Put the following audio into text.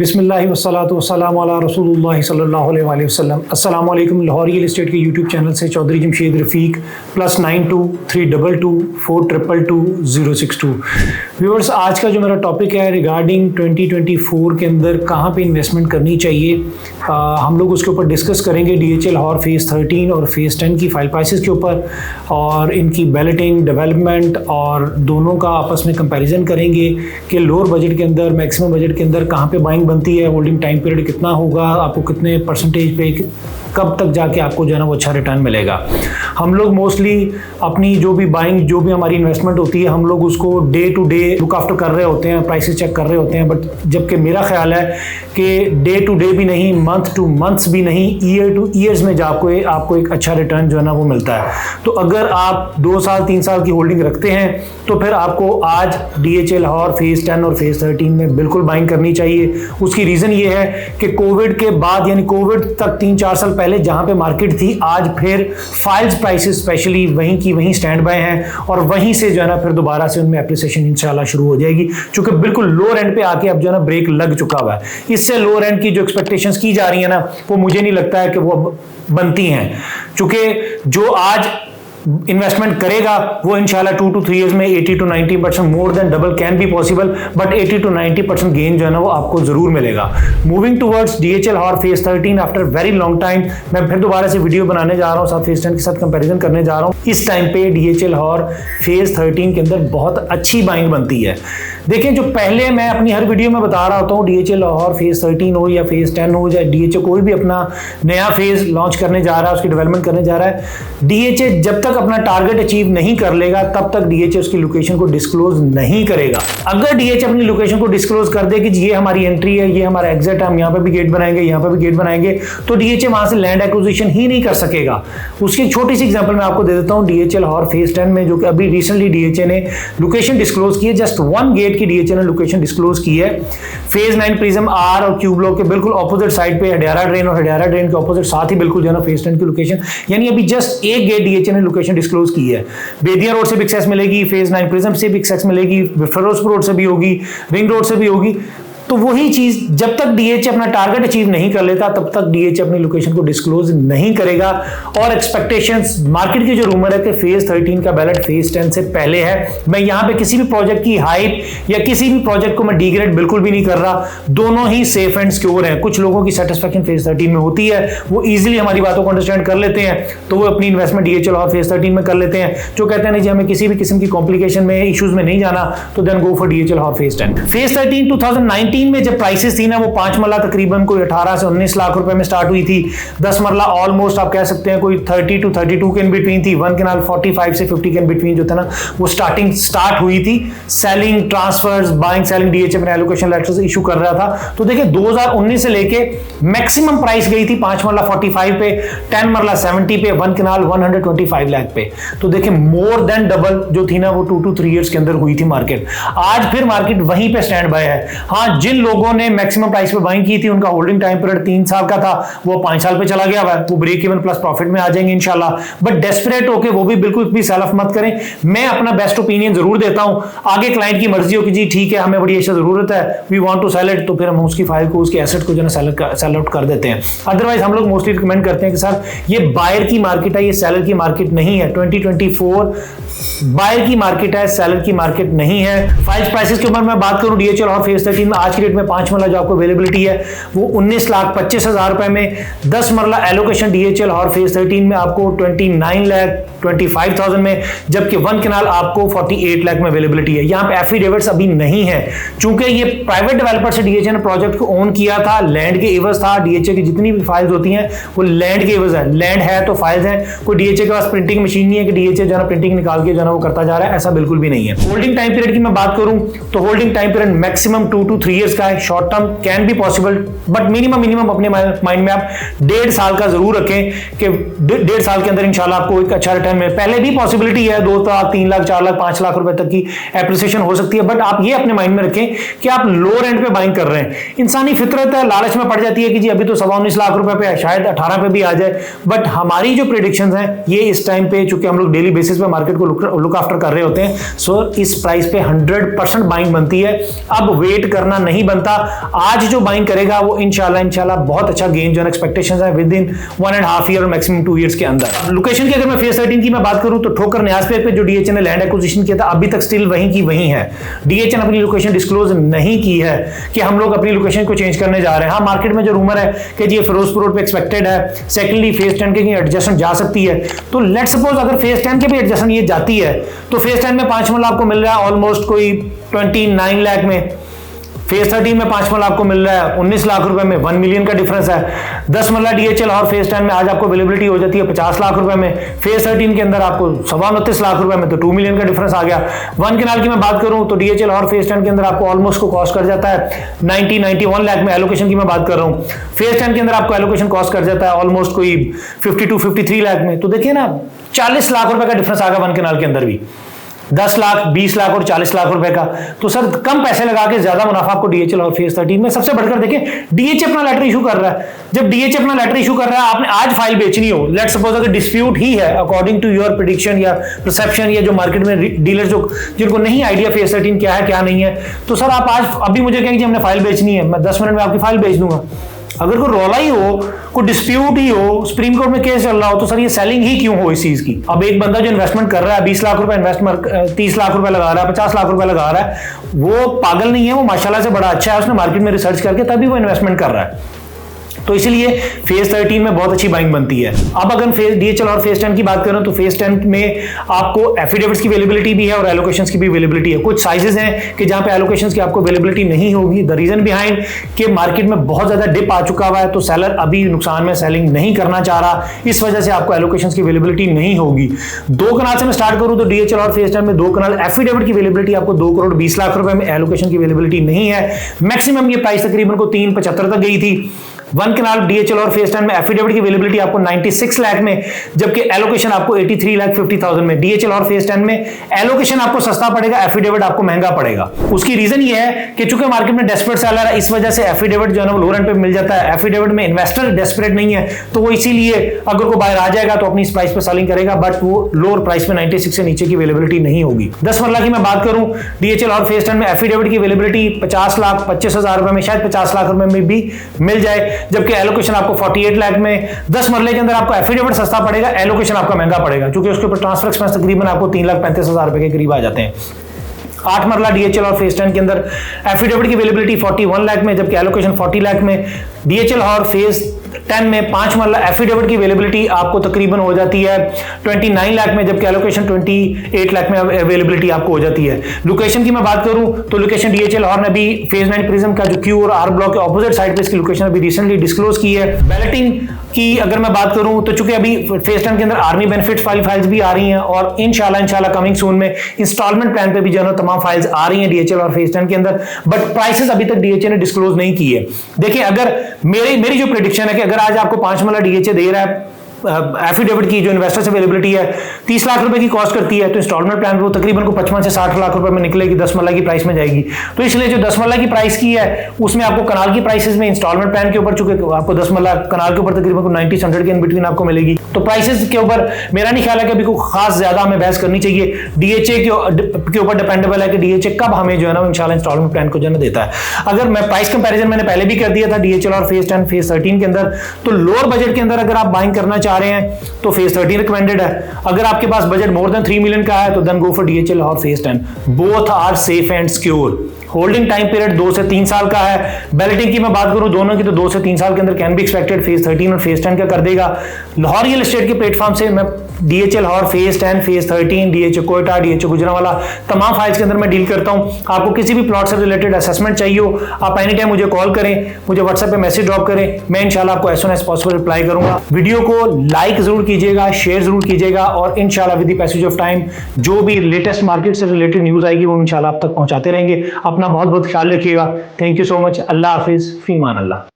बिस्मिल्लाहि वस्सलातु वस्सलामु अला रसूलुल्लाहि सल्लल्लाहु अलैहि वसल्लम। अस्सलाम वालेकुम। लाहौर रियल एस्टेट के यूट्यूब चैनल से चौधरी जमशेद रफ़ीक +9232224062। व्यूअर्स, आज का जो मेरा टॉपिक है रिगार्डिंग 2024 के अंदर कहाँ पे इन्वेस्टमेंट करनी चाहिए, हम लोग उसके ऊपर डिस्कस करेंगे। DHL हॉर फेज़ 13 और फेज़ 10 की फाइल प्राइसेस के ऊपर और इनकी बैलेटिंग डेवलपमेंट और दोनों का आपस में कंपैरिजन करेंगे कि लोअर बजट के अंदर मैक्सिमम बजट के अंदर कहाँ पे बाइंग बनती है, होल्डिंग टाइम पीरियड कितना होगा, आपको कितने परसेंटेज पे कब तक जाके आपको जो है ना वो अच्छा रिटर्न मिलेगा। हम लोग मोस्टली अपनी जो भी बाइंग, जो भी हमारी इन्वेस्टमेंट होती है, हम लोग उसको day to day look after कर रहे होते हैं, प्राइसेस चेक कर रहे होते हैं। बट जबकि मेरा ख्याल है कि डे टू डे भी नहीं, मंथ टू मंथ्स भी नहीं, ईयर टू ईयर्स में आपको एक अच्छा रिटर्न जो है ना वो मिलता है। तो अगर आप 2 साल 3 साल की होल्डिंग रखते हैं तो फिर आपको आज DHL हॉर फेज़ 10 और फेज़ 13 में बिल्कुल बाइंग करनी चाहिए। उसकी रीज़न ये है कि कोविड के बाद, यानी कोविड तक 3-4 साल पहले जहां पे मार्केट थी, आज फिर फाइल्स प्राइसेस स्पेशली वहीं की वहीं स्टैंड बाय हैं और वहीं से जो है ना फिर दोबारा से उनमें एप्रिसिएशन इंशाल्लाह शुरू हो जाएगी, क्योंकि बिल्कुल लोअर एंड पे आके अब जो है ना ब्रेक लग चुका हुआ है। इससे लोअर एंड की जो एक्सपेक्टेशंस की जा रही है ना, वो मुझे नहीं लगता है कि वो बनती हैं, क्योंकि जो आज इन्वेस्टमेंट करेगा वो इंशाल्लाह 2 to 3 इयर्स में 80 to 90% more than double can be possible, but 80 to 90% gain जो है ना वो आपको जरूर मिलेगा। मूविंग टुवर्ड्स DHL हॉर phase 13 after very long time, मैं फिर दोबारा से वीडियो बनाने जा रहा हूँ, साथ फेज 10 के साथ कंपैरिजन करने जा रहा हूँ। इस टाइम पे DHL हॉर फेज 13 के अंदर बहुत अच्छी बाइंग बनती है। देखें, जो पहले मैं अपनी हर वीडियो में बता रहा होता हूँ, DHL हॉर फेज 13 हो या फेज 10 हो, या DHL कोई भी अपना नया फेज लॉन्च करने जा रहा है, उसकी डेवलपमेंट करने जा रहा है, DHL जब तक अपना टारगेट अचीव नहीं कर लेगा तब तक DHL उसकी लोकेशन को डिस्क्लोज नहीं करेगा। अगर DHL अपनी लोकेशन को डिस्क्लोज कर दे कि ये हमारी एंट्री है, ये हमारा एग्जिट है, हम यहाँ पे भी गेट बनाएंगे, यहाँ पे भी गेट बनाएंगे, तो DHL वहां से लैंड एक्विजिशन ही नहीं कर सकेगा। उसकी एक छोटी सी एग्जांपल मैं आपको दे देता हूँ। DHL हॉर फेज 10 में, जो कि अभी रिसेंटली DHL ने लोकेशन डिस्क्लोज की है, जस्ट 1 गेट की DHL ने लोकेशन डिस्क्लोज की है। फेज 9 प्रिज्म आर और क्यू ब्लॉक के बिल्कुल ऑपोजिट साइड पे हडियारा ड्रेन और हडियारा ड्रेन के ऑपोजिट साथ ही बिल्कुल जो है ना फेज 10 की लोकेशन, यानी अभी जस्ट एक गेट DHL ने लोकेशन डिस्क्लोज की है। बेदिया रोड से भी एक्सेस मिलेगी, फेज 9 प्रिज्म से भी एक्सेस मिलेगी, फिरोजपुर रोड से भी होगी, रिंग रोड से भी होगी। तो वही चीज, जब तक DHL अपना टारगेट अचीव नहीं कर लेता तब तक DHL अपनी लोकेशन को डिस्क्लोज नहीं करेगा। और एक्सपेक्टेशंस, मार्केट की जो रूमर है कि फेज 13 का बैलेट फेज 10 से पहले है, मैं यहां पे किसी भी प्रोजेक्ट की हाइप या किसी भी प्रोजेक्ट को मैं डिग्रेड बिल्कुल भी नहीं कर रहा। दोनों ही सेफ एंड सिक्योर हैं। कुछ लोगों की सेटिस्फेक्शन फेज 13 में होती है, वो इजीली हमारी बातों को अंडरस्टैंड कर लेते हैं, तो वो अपनी इन्वेस्टमेंट DHL और फेज 13 में कर लेते हैं। जो कहते हैं नहीं जी हमें किसी भी किस्म की कॉम्प्लिकेशन में, इश्यूज में नहीं जाना, तो देन गो फॉर DHL और फेज 10। फेज 13 2019 में जब प्राइसेस थी ना, वो 5 मरला तकरीबन कोई 18 से 19 लाख रुपए में स्टार्ट हुई थी। 10 मरला ऑलमोस्ट आप कह सकते हैं कोई 30 to 32 के इन बिटवीन थी। 1 कैनाल 45 से 50 के इन बिटवीन जो था ना वो स्टार्ट हुई थी। Selling, transfers, buying, selling, DHL अपने एलोकेशन लेटर्स इशू कर रहा था। तो देखिए 2019 से लेके मैक्सिमम प्राइस गई थी 5 मरला 45 पे, 10 मरला 70 पे, 1 कैनाल 125 लाख पे। तो देखिए मोर देन डबल जो थी ना वो 2 to 3 इयर्स के अंदर हुई थी मार्केट। आज फिर मार्केट वहीं पे स्टैंड बाय है। हाँ, जिन लोगों ने मैक्सिमम प्राइस पे बाइंग की थी उनका होल्डिंग टाइम पीरियड 3 साल का था, वो 5 साल पे चला गया हुआ है, वो ब्रेक इवन प्लस प्रॉफिट में आ जाएंगे इंशाल्लाह। बट डेस्परेट होके वो भी बिल्कुल भी सेल ऑफ मत करें। मैं अपना बेस्ट ओपिनियन जरूर देता हूं, आगे क्लाइंट की मर्जी हो कि जी ठीक है हमें बड़ी ऐसा जरूरत है, we want to sell it, तो फिर हम उसकी फाइल को, उसके एसेट को जो है सेल आउट कर देते हैं। अदरवाइज हम लोग मोस्टली रिकमेंड करते हैं कि सर ये बायर की मार्केट है, ये सेलर की मार्केट नहीं है। 2024 बायर की मार्केट है, सेलर की मार्केट नहीं है। फाइल्स प्राइसेस के ऊपर मैं बात करूं, DHL और फेज 13 में आज की डेट में 5 मरला जो आपको अवेलेबिलिटी है वो 19,25,000 रुपए में। 10 मरला एलोकेशन DHL और फेज 13 में आपको 29,25,000 में, जबकि 1 कैनाल आपको 48 लाख में अवेलेबिलिटी है। यहाँ पे एफिडेविट्स अभी नहीं है, चूंकि ये प्राइवेट डेवलपर से DHL ने प्रोजेक्ट को ओन किया था, लैंड के एवज था। DHL की जितनी भी फाइल्स होती हैं वो लैंड के एवज है, लैंड है तो फाइल्स हैं। कोई DHL के पास प्रिंटिंग मशीन नहीं है कि DHL जो है प्रिंटिंग निकाल के जो है वो करता जा रहा है, ऐसा बिल्कुल भी नहीं है। होल्डिंग टाइम पीरियड की मैं बात करूं तो holding time period maximum 2 to 3 years का है। Short term can be possible, but minimum अपने माइंड में आप 1.5 साल का जरूर रखें कि 1.5 साल के अंदर इंशाल्लाह आपको एक अच्छा रिटर्न मिले। पहले भी पॉसिबिलिटी है 2 लाख, 3 लाख, 4 लाख, 5 लाख रुपए तक की एप्रिसिएशन हो सकती है, बट आप ये अपने माइंड में रखें कि आप लोअर एंड पे बाइंग कर रहे हैं। इंसानी फितरत है, लालच में पड़ जाती है कि जी अभी तो 19.25 लाख रुपए पे है, शायद 18 पे भी आ जाए। बट हमारी जो प्रेडिक्शंस हैं ये इस टाइम पे, चूंकि हम लोग डेली बेसिस पे मार्केट को लुक आफ्टर कर रहे होते हैं, सो इस प्राइस पे 100% बाइंग बनती है। अब वेट करना नहीं नहीं बनता। आज जो बाइंग करेगा वो इंशाल्लाह बहुत अच्छा गेन जो एक्सपेक्टेशंस है विद इन 1.5 ईयर और मैक्सिमम 2 इयर्स के अंदर। लोकेशन की अगर मैं फेज 13 की मैं बात करूं तो ठोकर न्याज पे जो डीएचए ने लैंड एक्विजिशन किया था अभी तक स्टिल वहीं की वहीं है। डीएचए ने अपनी लोकेशन डिस्क्लोज नहीं की है कि हम लोग अपनी लोकेशन को चेंज करने जा रहे हैं। हाँ, मार्केट में जो रूमर है कि ये फिरोजपुर रोड पे एक्सपेक्टेड है, सेकेंडली फेज 10 के एडजस्टमेंट जा सकती है, तो लेट सपोज अगर फेज 10 के भी एडजस्टमेंट ये जाती है तो फेज 10 में 5 मरला आपको मिल रहा है ऑलमोस्ट कोई 29 लाख में, फेज 13 में 5 मरला आपको मिल रहा है 19 लाख रुपए में, 1 मिलियन का डिफरेंस है। 10 मरला डीएचएल और फेज 10 में आज आपको अवेलेबिलिटी हो जाती है 50 लाख रुपए में, फेज 13 के अंदर आपको 29 लाख रुपए में, तो 2 मिलियन का डिफरेंस आ गया। 1 कनाल की मैं बात करूं तो डीएचएल और फेज 10 के अंदर आपको ऑलमोस्ट को कॉस्ट कर जाता है 91 लाख में। एलोकेशन की मैं बात कर रहा हूं, फेज 10 के अंदर आपको एलोकेशन कॉस्ट कर जाता है ऑलमोस्ट कोई 53 लाख में। तो देखिए ना, 40 लाख रुपए का डिफरेंस आ गया 1 कनाल के अंदर भी, 10 लाख, 20 लाख और 40 लाख रुपए का। तो सर कम पैसे लगा के ज्यादा मुनाफा आपको डीएचएल और फेज 13 में। सबसे बढ़कर देखिए, डीएचए अपना लेटर इशू कर रहा है। जब डीएचए अपना लेटर इशू कर रहा है, आपने आज फाइल बेचनी हो, लेट सपोज अगर डिस्प्यूट ही है अकॉर्डिंग टू योर प्रेडिक्शन या परसेप्शन, या जो मार्केट में डीलर जो जिनको नहीं आइडिया फेज 13 क्या है क्या नहीं है, तो सर आप आज अभी मुझे कहेंगे हमने फाइल बेचनी है, मैं 10 मिनट में आपकी फाइल बेच दूंगा। अगर कोई रौला ही हो, कोई डिस्प्यूट ही हो, सुप्रीम कोर्ट में केस चल रहा हो, तो सर ये सेलिंग ही क्यों हो इस चीज की। अब एक बंदा जो इन्वेस्टमेंट कर रहा है 20 लाख रुपए इन्वेस्टमेंट, 30 लाख रुपए लगा रहा है, 50 लाख रुपए लगा रहा है, वो पागल नहीं है, वो माशाल्लाह से बड़ा अच्छा है, उसने मार्केट में रिसर्च करके तभी वो इन्वेस्टमेंट कर रहा है। तो इसलिए फेज 13 में बहुत अच्छी बाइंग बनती है। अब अगर फेज डीएचएल और फेज 10 की बात करें तो फेज 10 में आपको एफिडेविट्स की अवेलेबिलिटी भी है और एलोकेशंस की भी अवेलेबिलिटी है। कुछ साइजेस हैं कि जहां पे एलोकेशंस की आपको अवेलेबिलिटी नहीं होगी। द रीजन बिहाइंड कि मार्केट में बहुत ज्यादा डिप आ चुका हुआ है, तो सेलर अभी नुकसान में सेलिंग नहीं करना चाह रहा, इस वजह से आपको एलोकेशंस की अवेलेबिलिटी नहीं होगी। 2 कनाल से मैं स्टार्ट करूं तो डीएचएल और फेज 10 में 2 कनाल एफिडेविट की अवेलेबिलिटी आपको 2 करोड़ 20 लाख रुपए में, एलोकेशन की अवेलेबिलिटी नहीं है। मैक्सिमम ये प्राइस तकरीबन को 375 तक गई थी। 1 कनाल डीएचएल और फेज 10 में एफिडेविट की अवेलेबिलिटी आपको 96 लाख में, जबकि एलोकेशन आपको 83,50,000 में। डीएचएल और फेज 10 में एलोकेशन आपको सस्ता पड़ेगा, एफिडेविट आपको महंगा पड़ेगा। उसकी रीजन ये है कि चूंकि मार्केट में डेस्परेट सेलर है, इस वजह से एफिडेविट जो है ना लो रन पे मिल जाता है। एफिडेविट में इन्वेस्टर डेस्परेट नहीं है, तो वो इसीलिए अगर कोई बाहर आ जाएगा तो अपनी इस प्राइस पे सेलिंग करेगा, बट वो लोअर प्राइस में 96 से नीचे की अवेलेबिलिटी नहीं होगी। 10 मरला की मैं बात करूं डीएचएल और फेज 10 में एफिडेविट की अवेलेबिलिटी 50 लाख 25,000 रुपए में, शायद 50 लाख रुपए में भी मिल जाए, जबकि एलोकेशन आपको 48 लाख में। 10 मरले के अंदर आपको एफिडेविट सस्ता पड़ेगा, एलोकेशन आपका महंगा पड़ेगा, क्योंकि उसके ऊपर ट्रांसफर एक्सपेंस तकरीबन आपको 3,35,000 रुपए के करीब आ जाते हैं। 8 मरला डीएचएल और फेज 10 के अंदर एफिडेविट की अवेलेबिलिटी 41 लाख में, जबकि एलोकेशन 40 लाख में। डीएचएल और फेज 10 में 5 मरला एफिडेविट की अवेलेबिलिटी आपको तकरीबन हो जाती है 29 लाख में, जबकि एलोकेशन 28 लाख में अवेलेबिलिटी आपको हो जाती है। लोकेशन की मैं बात करूं तो लोकेशन डीएचएल और ने भी फेज 9 प्रिज्म का जो क्यू और आर ब्लॉक के ऑपोजिट साइड पे इसकी लोकेशन अभी रिसेंटली डिस्क्लोज की है। बैलेटिंग की अगर मैं बात करूं तो चूंकि अभी फेज 10 के अंदर आर्मी बेनिफिट फाइल्स भी आ रही हैं, और इंशाल्लाह कमिंग सून में इंस्टॉलमेंट प्लान पे भी जो है तमाम फाइल्स आ रही हैं डीएचएल और फेज 10 के अंदर, बट प्राइसेस अभी तक डीएचए ने डिस्क्लोज नहीं की है। देखिए, अगर मेरी जो प्रेडिक्शन है कि अगर आज आपको 5 मरला डीएचए दे रहा है, एफिडेविट की जो इन्वेस्टर से अवेलेबिलिटी है 30 लाख रुपए की कॉस्ट करती है, तो इंस्टॉलमेंट प्लान वो तकरीबन को 55 से 60 लाख रुपए में निकलेगी, 10 मरला की प्राइस में जाएगी। तो इसलिए जो 10 मरला की प्राइस की है उसमें आपको कनाल की प्राइसेस में इंस्टॉलमेंट प्लान के ऊपर, चूंकि आपको 10 मरला कनाल के ऊपर तकरीबन को 90-100 के इन बिटवीन आपको मिलेगी, तो प्राइसेस के ऊपर मेरा नहीं ख्याल है कि अभी कोई खास ज्यादा हमें बहस करनी चाहिए। डीएचए के ऊपर डिपेंडेबल है कि डीएचए कब हमें जो है ना इंशाल्लाह इंस्टॉलमेंट प्लान को जो है देता है। अगर मैं प्राइस कंपैरिजन मैंने पहले भी कर दिया था डीएचएल और फेज 10 फेज 13 के अंदर, तो लोअर बजट के अंदर अगर आप बाइंग करना चाह रहे हैं तो फेज 13 रिकमेंडेड है। अगर आपके पास बजट मोर देन 3 मिलियन का है तो देन गो फॉर डीएचएल और phase 10। Both are safe and secure. Holding time period 2 से 3 साल का है। बैलेटिंग की मैं बात करूं दोनों की तो 2 से 3 साल के अंदर कैन बी एक्सपेक्टेड। फेज 13 और फेज 10 का कर देगा। लाहौर रियल एस्टेट के प्लेटफॉर्म से मैं डीएचएल और phase 10, phase 13, DHA Quetta, DHA Gujranwala तमाम फाइल्स के अंदर मैं डील करता हूं। आपको किसी भी प्लॉट से रिलेटेड असेसमेंट चाहिए हो, आप एनी टाइम मुझे कॉल करें, मुझे व्हाट्सएप पे मैसेज ड्रॉप करें, मैं इंशाल्लाह आपको as soon as possible reply करूंगा। वीडियो को लाइक जरूर कीजिएगा, शेयर जरूर कीजिएगा, और इंशाल्लाह with the passage of time जो भी लेटेस्ट मार्केट से रिलेटेड न्यूज आएगी वो इंशाल्लाह आप तक पहुंचाते रहेंगे। अपना बहुत बहुत ख्याल रखिएगा। Thank you so much. अल्लाह हाफिज, फी मान अल्लाह।